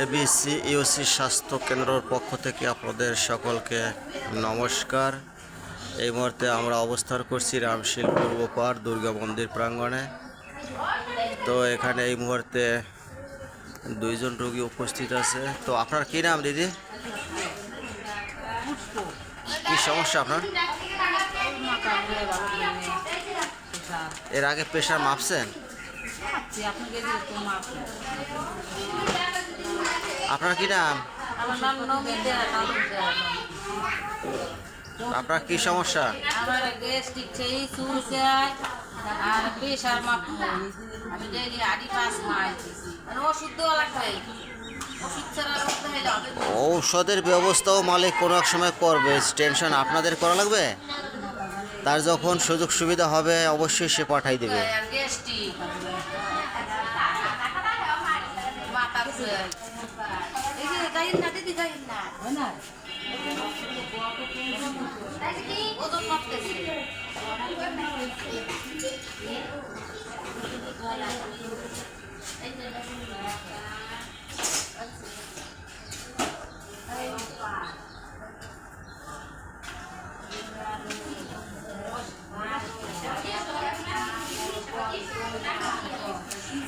ABC ইউসি স্বাস্থ্য কেন্দ্রের পক্ষ থেকে আপনাদের সকলকে নমস্কার। এই মুহূর্তে আমরা অবস্থান করছি রামশীল পূর্বপাড় দুর্গা মন্দির প্রাঙ্গণে। তো এখানে এই মুহূর্তে দুইজন রোগী উপস্থিত আছে। তো আপনার কী নাম দিদি? কি সমস্যা আপনার? এর আগে প্রেশার মাপছেন? আপনার কি নাম? আপনার কি সমস্যা? আমার গ্যাস্ট্রিক সেই চুলকায় আর প্রেশার মাপি আমি ডেইলি আড়ি 5 মাস আর ওষুধ দেওয়া লাগবে। ওষুধ ছাড়া রোগ হইলে হবে। ঔষধের ব্যবস্থাও মালিক কোনো এক সময় করবে, টেনশন আপনাদের করা লাগবে। তার যখন সুযোগ সুবিধা হবে অবশ্যই সে পাঠাই দেবে। আর গ্যাস্ট্রিক মাথা ঘুরে এই যে গাইন না দিদি গাইন না হয় না ওজন মাপতেছে।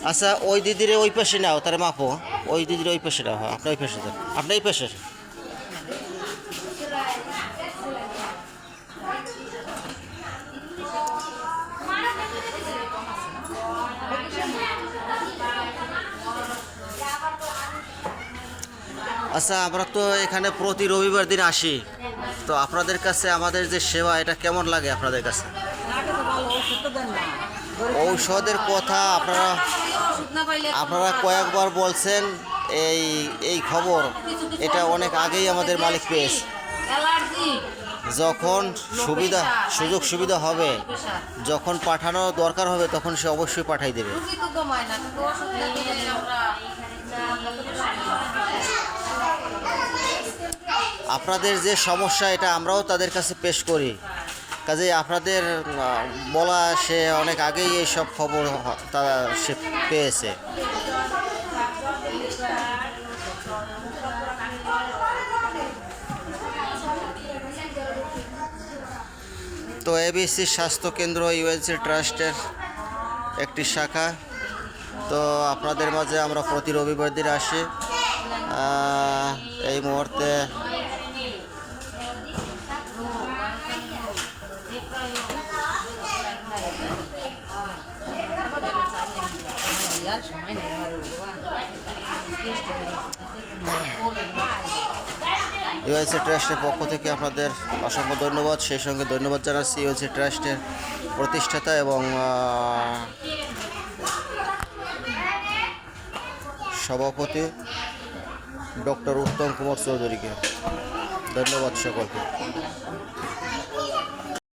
আচ্ছা, ওই দিদির ওই পাশে নাও, তার মাপো। ওই দিদির ওই পাশে নাও। হ্যাঁ, আপনার ওই পাশে যান, আপনার এই পাশে। আচ্ছা, আমরা তো এখানে প্রতি রবিবার দিন আসি। তো আপনাদের কাছে আমাদের যে সেবা, এটা কেমন লাগে আপনাদের কাছে? ঔষধের কথা আপনারা কয়েকবার বলছেন। এই খবর এটা অনেক আগেই আমাদের মালিক পেয়েছে। যখন সুযোগ সুবিধা হবে, যখন পাঠানো দরকার হবে, তখন সে অবশ্যই পাঠাই দেবে। আপনাদের যে সমস্যা, এটা আমরাও তাদের কাছে পেশ করি। কাজেই আপনাদের বলা সে অনেক আগেই এই সব খবর তারা সে পেয়েছে। তো এবিসি স্বাস্থ্য কেন্দ্র ইউএনসি ট্রাস্টের একটি শাখা। তো আপনাদের মাঝে আমরা প্রতি রবিবার দিন আসি। এই মুহূর্তে ইউএনসি ট্রাস্টের পক্ষ থেকে আপনাদের অসংখ্য ধন্যবাদ। সেই সঙ্গে ধন্যবাদ জানাচ্ছি ইউএনসি ট্রাস্টের প্রতিষ্ঠাতা এবং সভাপতি ডক্টর উত্তম কুমার চৌধুরীকে। ধন্যবাদ সকলকে।